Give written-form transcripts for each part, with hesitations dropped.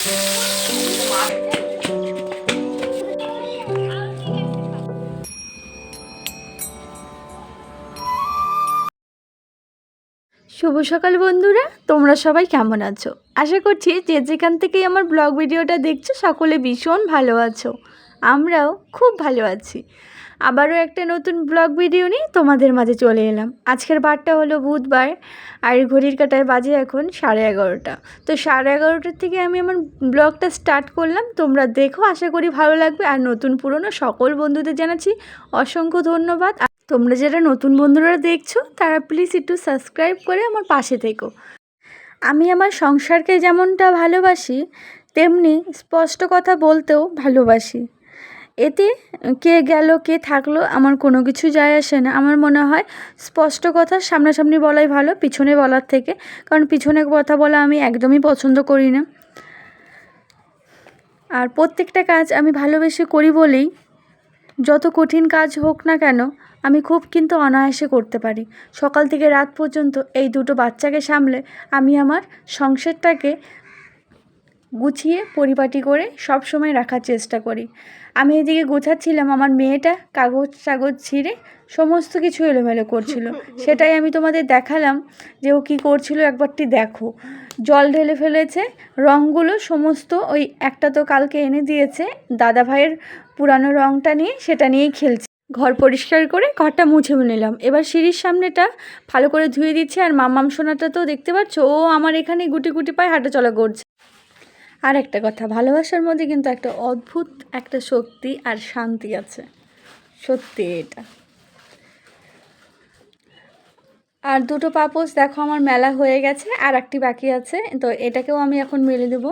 শুভ সকাল বন্ধুরা, তোমরা সবাই কেমন আছো? আশা করছি যে যেখান থেকেই আমার ব্লগ ভিডিওটা দেখছো সকলে ভীষণ ভালো আছো। আমরাও খুব ভালো আছি। আবারও একটা নতুন ব্লগ ভিডিও নিয়ে তোমাদের মাঝে চলে এলাম। আজকের বারটা হলো বুধবার, আর ঘড়ির কাঁটায় বাজে এখন 11:30। তো 11:30 থেকে আমি আমার ব্লগটা স্টার্ট করলাম। তোমরা দেখো, আশা করি ভালো লাগবে। আর নতুন পুরনো সকল বন্ধুদের জানাচ্ছি অসংখ্য ধন্যবাদ। তোমরা যারা নতুন বন্ধুরা দেখছো তারা প্লিজ একটু সাবস্ক্রাইব করে আমার পাশে থেকো। আমি আমার সংসারকে যেমনটা ভালোবাসি, তেমনি স্পষ্ট কথা বলতেও ভালোবাসি। এতে কে গেল কে থাকলো আমার কোনো কিছু যায় আসে না। আমার মনে হয় স্পষ্ট কথা সামনাসামনি বলাই ভালো পিছনে বলার থেকে, কারণ পিছনে কথা বলা আমি একদমই পছন্দ করি না। আর প্রত্যেকটা কাজ আমি ভালোবেসে করি বলেই যত কঠিন কাজ হোক না কেন আমি খুব কিন্তু অনায়াসে করতে পারি। সকাল থেকে রাত পর্যন্ত এই দুটো বাচ্চাকে সামলে আমি আমার সংসারটাকে গুছিয়ে পরিপাটি করে সব সময় রাখার চেষ্টা করি। আমি এদিকে গোছাচ্ছিলাম, আমার মেয়েটা কাগজ ছিঁড়ে সমস্ত কিছু এলোমেলো করছিল। সেটাই আমি তোমাদের দেখালাম যে ও কী করছিল, একবারটি দেখো। জল ঢেলে ফেলেছে, রঙগুলো সমস্ত ওই একটা তো কালকে এনে দিয়েছে দাদা ভাইয়ের পুরানো রঙটা নিয়ে, সেটা নিয়েই খেলছে। ঘর পরিষ্কার করে ঘরটা মুছে নিলাম। এবার সিঁড়ির সামনেটা ভালো করে ধুয়ে দিচ্ছে। আর মাম্মাম সোনাটা তো দেখতে পাচ্ছ, ও আমার এখানে গুটি গুটি পায়ে হাঁটাচলা করছে। আর একটা কথা, ভালোবাসার মধ্যে কিন্তু একটা অদ্ভুত একটা শক্তি আর শান্তি আছে, সত্যি এটা। আর দুটো পাপোশ দেখো আমার মেলা হয়ে গেছে, আর একটি বাকি আছে, তো এটাকেও আমি এখন মেলে দেবো।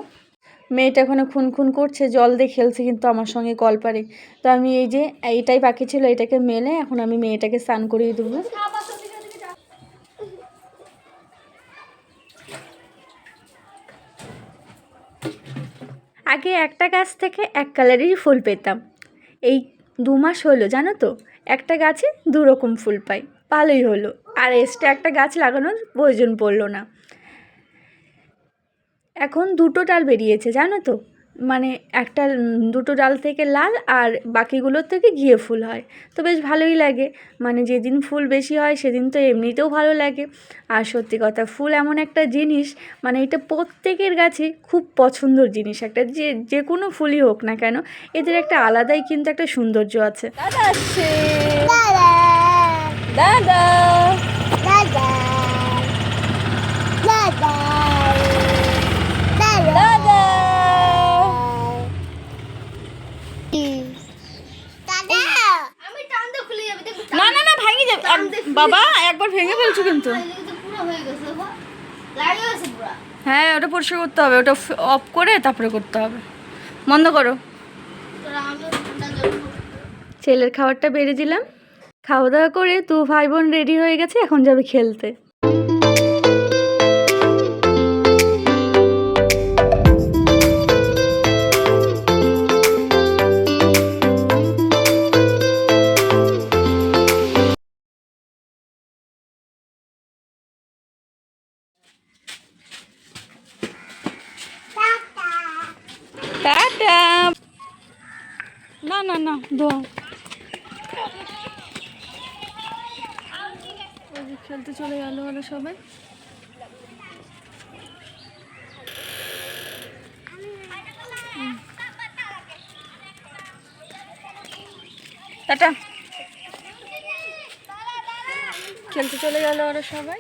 মেয়েটা এখানে খুন করছে, জল দিয়ে খেলছে কিন্তু আমার সঙ্গে কলপারে। তো আমি এই যে এইটাই বাকি ছিল, এটাকে মেলে এখন আমি মেয়েটাকে স্নান করিয়ে দেবো। আগে একটা গাছ থেকে এক কালারেরই ফুল পেতাম, এই 2 মাস হলো জানো তো একটা গাছে 2 রকম ফুল পাই। ভালোই হলো, আর এক্সট্রা একটা গাছ লাগানোর প্রয়োজন পড়লো না। এখন 2টো ডাল বেরিয়েছে জানো তো, মানে একটা 2টো ডাল থেকে লাল আর বাকিগুলোর থেকে ঘিয়ে ফুল হয়। তো বেশ ভালোই লাগে, মানে যেদিন ফুল বেশি হয় সেদিন তো এমনিতেও ভালো লাগে। আর সত্যি কথা, ফুল এমন একটা জিনিস, মানে এটা প্রত্যেকের কাছে খুব পছন্দর জিনিস একটা, যে কোনো ফুলই হোক না কেন এদের একটা আলাদাই কিন্তু একটা সৌন্দর্য আছে। দাদা আসছে, দাদা দাদা দাদা দাদা দাদা। না না না, ভেঙে যাবে বাবা, একবার ভেঙে ফেলছো কিন্তু। হ্যাঁ, ওটা পরিষ্কার করতে হবে, ওটা অফ করে তারপরে করতে হবে। বন্ধ করো। ছেলের খাবারটা বেড়ে দিলাম, খাওয়া দাওয়া করে 2 ভাই বোন রেডি হয়ে গেছে, এখন যাবে খেলতে। টাটা। না না না, ধোয়া। খেলতে চলে গেল ওরা সবাই। টাটা। খেলতে চলে গেল ওরা সবাই।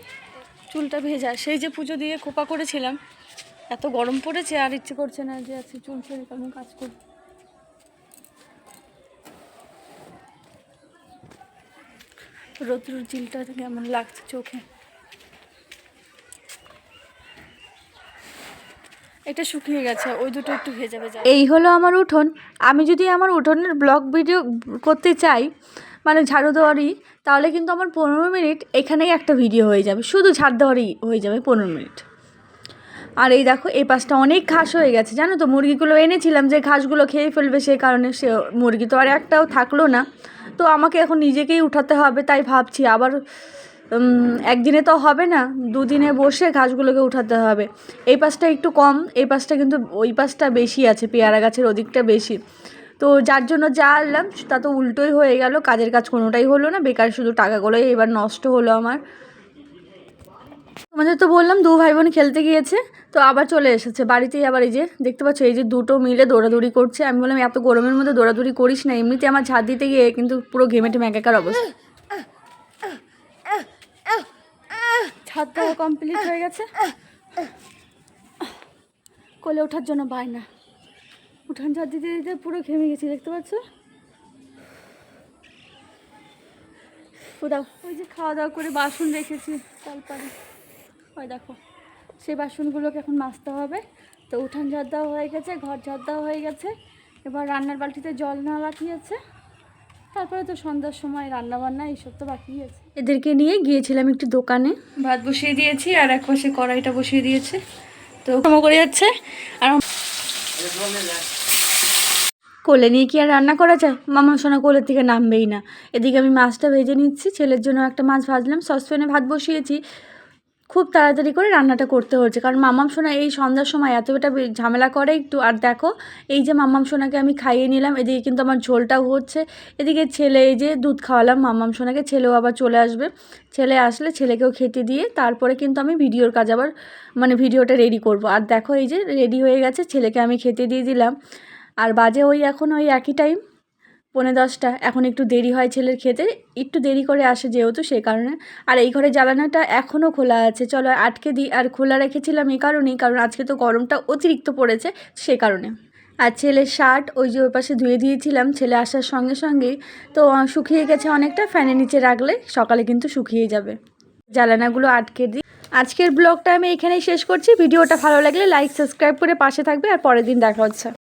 চুলটা ভেজা, সেই যে পুজো দিয়ে খোপা করেছিলাম, এত গরম পড়েছে আর ইচ্ছে করছে না যে আজকে চুল ছেড়ে কোনো কাজ করি। রোদ্রুর চিলটা কেমন লাগছে চোখে। এটা শুকিয়ে গেছে, ওই দুটো একটু ভেজা ভেজা। এই হলো আমার উঠোন। আমি যদি আমার উঠোনের ব্লগ ভিডিও করতে চাই, মানে ঝাড়ু দেওয়ারই, তাহলে কিন্তু আমার 15 মিনিট এখানেই একটা ভিডিও হয়ে যাবে, শুধু ঝাড় দেওয়ারই হয়ে যাবে 15 মিনিট। আর এই দেখো, এই পাশটা অনেক ঘাস হয়ে গেছে জানো তো, মুরগিগুলো এনেছিলাম যে ঘাসগুলো খেয়ে ফেলবে, সেই কারণে সে মুরগি তো আর একটাও থাকলো না। তো আমাকে এখন নিজেকেই উঠাতে হবে, তাই ভাবছি আবার একদিনে তো হবে না, দুদিনে বসে গাছগুলোকে উঠাতে হবে। এই পাশটা একটু কম, এই পাশটা কিন্তু ওই পাশটা বেশি আছে, পেয়ারা গাছের ওদিকটা বেশি। তো যার জন্য যা আনলাম তা তো উল্টোই হয়ে গেল, কাজের কাজ কোনোটাই হলো না, বেকার শুধু টাকাগুলোই এবার নষ্ট হলো আমার। তোমাদের তো বললাম দু ভাই বোন খেলতে গিয়েছে, তো আবার চলে এসেছে বাড়িতেই। আবার এই যে দেখতে পাচ্ছ, এই যে দুটো মিলে দৌড়াদৌড়ি করছে। আমি বললাম এত গরমের মধ্যে দৌড়াদৌড়ি করিস না, এমনিতে আমার ঝাঁট দিতে গিয়ে কিন্তু পুরো ঘেমে টেমে একাকার অবস্থা। ছাদ দেওয়া কমপ্লিট হয়ে গেছে, কোলে ওঠার জন্য বায়না। উঠান ঝাঁট দিতে দিতে পুরো ঘেমে গেছি, দেখতে পাচ্ছ। দাও, ওই যে খাওয়া দাওয়া করে বাসন রেখেছি তারপরে, ওই দেখো সেই বাসনগুলোকে এখন মাজতে হবে। তো উঠান ঝাড় দেওয়া হয়ে গেছে, ঘর ঝাড় দেওয়া হয়ে গেছে, এবার রান্নার বালতিতে জল নেওয়া বাকি আছে। তারপরে তো সন্ধ্যার সময় রান্না বান্না এইসব তো বাকি আছে। এদেরকে নিয়ে গিয়েছিলাম একটু দোকানে, ভাত বসিয়ে দিয়েছি আর এক পাশে কড়াইটা বসিয়ে দিয়েছে। তো ক্ষমা করে যাচ্ছে। আর কোলে নিয়ে কি আর রান্না করা যায়, মামা সোনা কোলের থেকে নামবেই না। এদিকে আমি মাছটা ভেজে নিচ্ছি, ছেলের জন্য একটা মাছ ভাজলাম, সসপ্যানে ভাত বসিয়েছি। খুব তাড়াতাড়ি করে রান্নাটা করতে হচ্ছে, কারণ মামাম সোনা এই সন্ধ্যার সময় এতটা ঝামেলা করে একটু। আর দেখো এই যে মামাম সোনাকে আমি খাইয়ে নিলাম, এদিকে কিন্তু আমার ঝোলটাও হচ্ছে। এদিকে ছেলে, এই যে দুধ খাওয়ালাম মামাম সোনাকে, ছেলেও আবার চলে আসবে। ছেলে আসলে ছেলেকেও খেতে দিয়ে তারপরে কিন্তু আমি ভিডিওর কাজ আবার ভিডিওটা রেডি করব। আর দেখো এই যে রেডি হয়ে গেছে, ছেলেকে আমি খেতে দিয়ে দিলাম। আর বাজে এখন ওই একই টাইম, 9:45। এখন একটু দেরি হয় ছেলের খেতে, একটু দেরি করে আসে যেহেতু, সেই কারণে। আর এই ঘরে জ্বালানাটা এখনও খোলা আছে, চলো আটকে দিই। আর খোলা রেখেছিলাম এই কারণেই, কারণ আজকে তো গরমটা অতিরিক্ত পড়েছে সে কারণে। আর ছেলের শার্ট ওই যে ওই পাশে ধুয়ে দিয়েছিলাম ছেলে আসার সঙ্গে সঙ্গেই, তো শুকিয়ে গেছে অনেকটা, ফ্যানের নিচে রাখলে সকালে কিন্তু শুকিয়ে যাবে। জ্বালানাগুলো আটকে দিই। আজকের ব্লগটা আমি এখানেই শেষ করছি। ভিডিওটা ভালো লাগলে লাইক সাবস্ক্রাইব করে পাশে থাকবে, আর পরের দিন দেখা হচ্ছে।